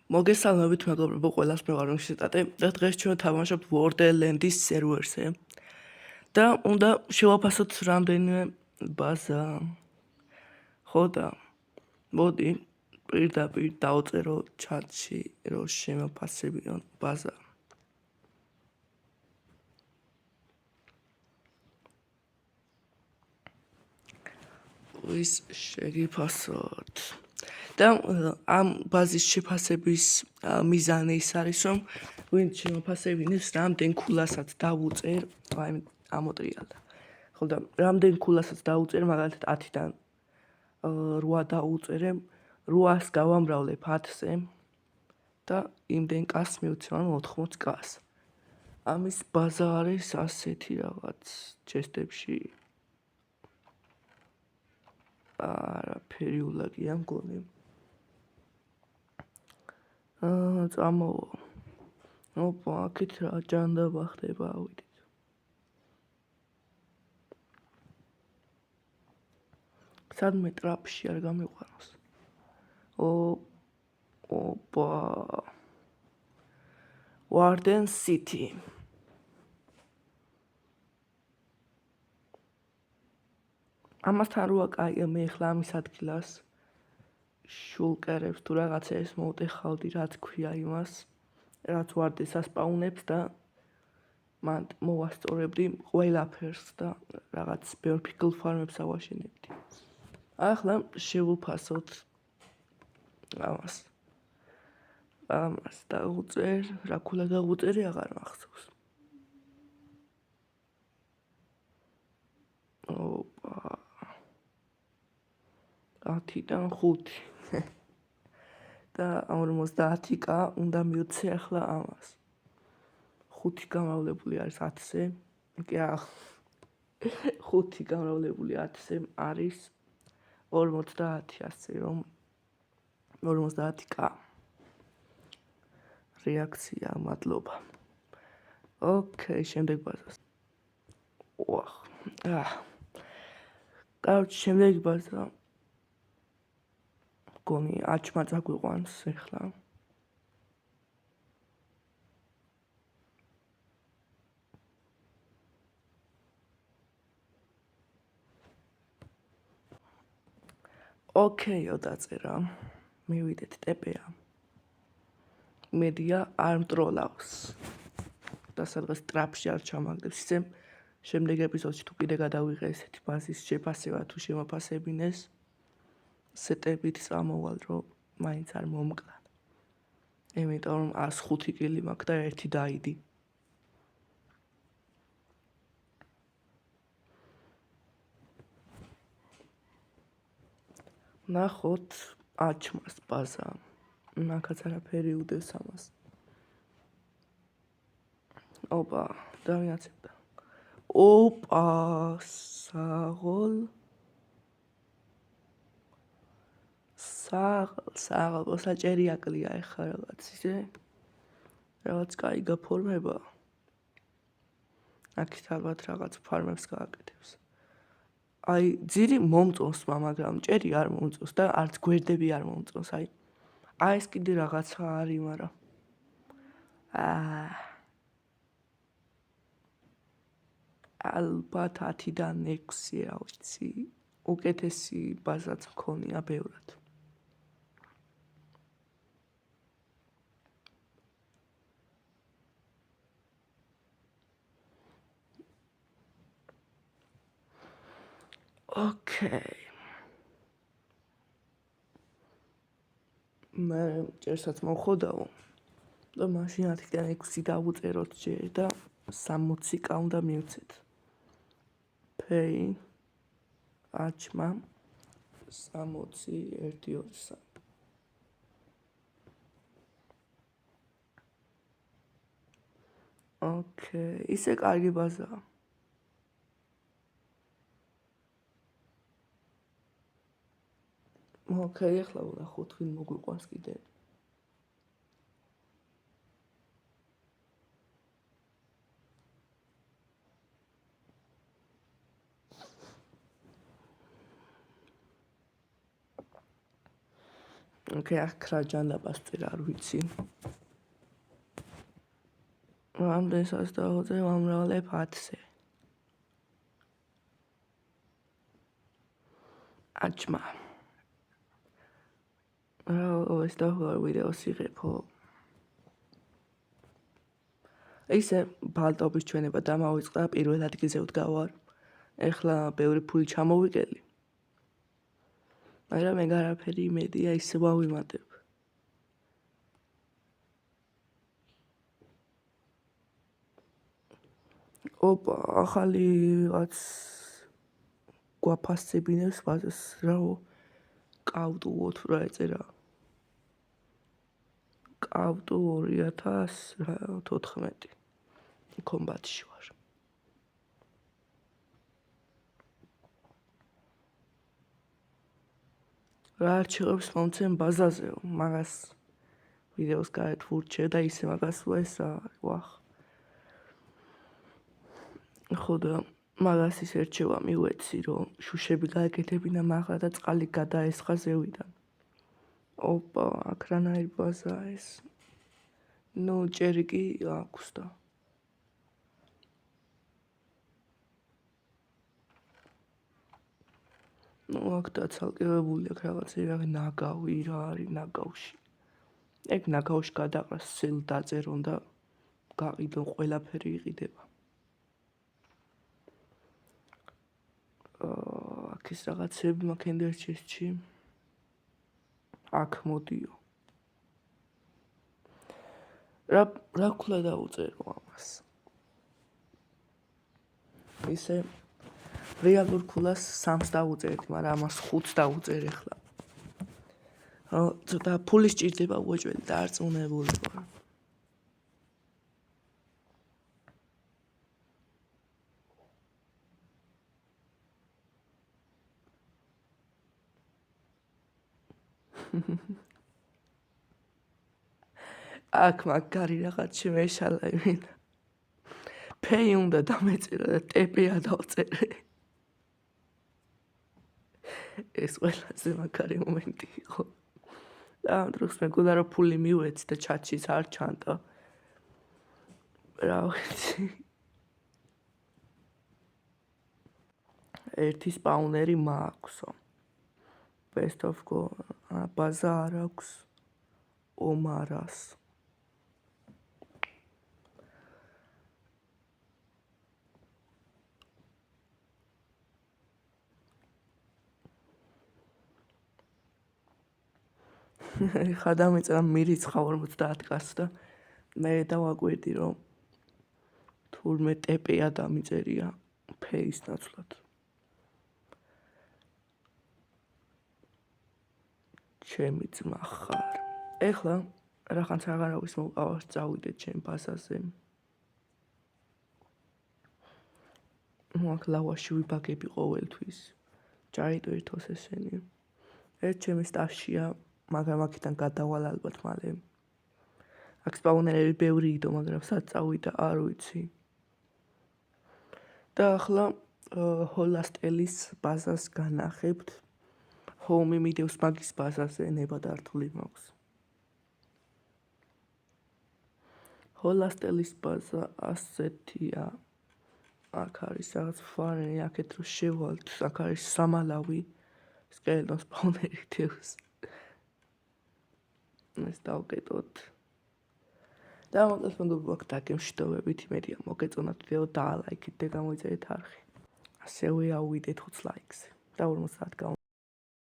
მოგესალმებით მეგობრებო, ყველას მე ვარ უნივერსიტეტი და დღეს ჩვენ თამაშობთ Borderlands-ის სერვერზე. და უნდა შევაფასოთ რამდენიმე ბაზა. ხო და მოდი პირდაპირ დავწერო ჩატში, რომ შემოფასებიონ ბაზა. ის შეგიფასოთ. და ამ ბაზის შეფასების მიზანი ის არის, რომ ვინც შემოფასებინებს, რამდენ ქულასაც დავუწერ, აი ამოტრიალდა. ხო და რამდენ ქულასაც დავუწერ, მაგალითად 10-დან 8 დავუწერე, 800-ს გავამრავლებ 10-ზე და იმდენ კას მივცემ 80 კას. ამის ბაზა არის ასეთი რაღაც ჩესტებში. არაფერიულადია მგონი. წამოვა. ოპა, აქეთ რა ჯანდაბა ხდება, ავიდეთ. სადმე ტრაპში არ გამიყვანოს. ოპა. Warden City. ამასთან როა კაია მე ახლა ამის ადგილას შულკერებს თუ რაღაცებს მოვტეხავდი, რაც ქვია იმას, რაც ვარდეს ასპაუნებს და მან მოვასწორებდი ყველაფერს და რაღაც ბევრ ფიქლ ფარმებს ავაშენებდი. ახლა შევუფასოთ ამას დავუწერ, რა ქულა დავუწერი აღარ მახსოვს. ოპა. 10-დან 5. და 50k უნდა მივცე ახლა ამას. 5 გამრავლებული არის 10-ზე. კი რა. 5 გამრავლებული 10-ზე არის 50, ასე რომ 50k. რეაქცია, მადლობა. ოკეი, შემდეგ ბაზას. კაროჩ, შემდეგი ბაზა. გონი აჩმა წაგვიყვანს ახლა. ოკეიო დაწერა. მივიდეთ ტეპეა. მედია არ მტროლავს. და სადღაც ტრაპში არ ჩამაგდებს. ისე შემდეგ ეპიზოდში თუ კიდე გადავიღე ესეთი ბაზის შეფასება თუ შემოფასებინეს, სეტებით წამოვალ, რომ მაინც არ მომკლან. იმიტომ რომ 105 კილი მაქვს და 1 დაიდი. ნახოთ აჩმას ბაზა. ნახაც არაფერი უდევს ამას. ოპა, დავიაცებდა. ოპა, საღოლ. საღოლ, საჭერი აკლია ეხა რაღაც ისე. რაღაც კაი გაფორმება. აქეთ ალბათ რაღაც ფარმებს გააკეთებს. აი, ძირი მომწონს, მაგრამ ჭერი არ მომწონს და არც გვერდები არ მომწონს, აი. ეს კიდე რაღაცა არის, მაგრამ ალბათ 10-დან 6, რა ვიცი. უკეთესი ბაზაც მქონია ბევრად. ოკეი. მე ჭერსაც მოვხოდაო და მაშინ 10-დან 6 დავუწეროთ ჯერ და 60k უნდა მივცეთ. ფეი აჩმა 60 1 2 3. ოკეი, ისე კარგი ბაზაა. ოკეი, ახლა ვნახოთ ვინ მოგვიყვანს კიდე. ოკეი, აქ რა ჯანდაბას წერ არ ვიცი. რამდენსაც დავუწევ ამრავლებ 10-ზე. აჩმა. ეს დავარ ვიდეოს იღებო. ისე ბალტობის ჩვენება დამავიწყდა, პირველ ადგილზე ვდგავარ. ეხლა ბევრი ფული ჩამოვიკელი. მაგრამ ეგ არაფერი იმედია ისე ვავიმატებ. ოპა, ახალი რაღაც გვაფასებინებს ბაზას რაო კავტუოთ რა ეწერა. კავტუ 2014 კომბატში ვარ. რა არჩევებს მომცემ ბაზაზე, მაგას ვიდეოს გარეთ ვურჩე და ისე მაგას ეს ვახ. ხო და მაგას ის ერჩევა მივეცი, რომ შუშები გაეკეთებინა მაღლა და წყალი გადაესხა ზევიდან. ოპა, აქ რანაირ ბაზაა ეს. ნუ ჭერი კი აქვს და. ნუ აქ დაცალკევებული აქ რაღაცა ნაგავი რა არის ნაგავში. ეგ ნაგავში გადაყრას სულ დაწერონ და გაყიდონ ყველაფერი იყიდება. აქ ის რაღაცები მაქვს ენდერჩესში. აქ მოდიო. რა ქულა დაუწერო ამას. ისე რეალურ ქულას 3-ს დავუწერდი, მაგრამ ამას 5-ს დავუწერ ახლა. ცოტა ფული სჭირდება უეჭველი დარწმუნებული ვარ. აქ მაგარი რაღაც შემეშალა იმენა. ფეი უნდა დამეწერა და ტეპია დავწერე. ეს ყველაზე მაგარი მომენტი იყო. და ამ დროს მეგონა რომ ფული მივეცი და ჩატშიც არ ჩანდა. რა ვიცი. ერთი სპაუნერი მააქვსო. Best of go ბაზა არ აქვს. ომარას. ხა დამეწერა მირიცხა 50 კაცს და მე დავაკვირდი რომ თურმე ტეპეა დამიწერია ფეის ნაცვლად. ჩემი ძმა ხარ. ეხლა რახანს აღარავის მოვყავართ წავიდეთ ჩემ ბაზაზე. აქ ლავაში ვიბაგები ყოველთვის. ჯაიტვირთოს ესენი. ერთ ჩემი სტაშია, მაგრამ აქედან გადავალ ალბათ მალე. აქ სპაუნერები ბევრი იდო, მაგრამ სად წავიდა არ ვიცი. და ახლა ჰოლასტელის ბაზას განახებთ. ჰომი მიდევს მაგის ბაზაზე, ნებადართული მაქვს. ჰოლასტელის ბაზა ასეთია. აქ არის რაღაც ფარენი, აქეთ რო შევალთ, აქ არის სამალავი, სკელეტონ სპაუნერი დევს. ეს დავკეტოთ. და მოგეთ მოგებო აქ დაგემშვიდობებით, იმედია მოგეწონათ ვიდეო და ლაიქით და გამოიწერეთ არხი. ასევე ავიდეთ 5 ლაიქს და 50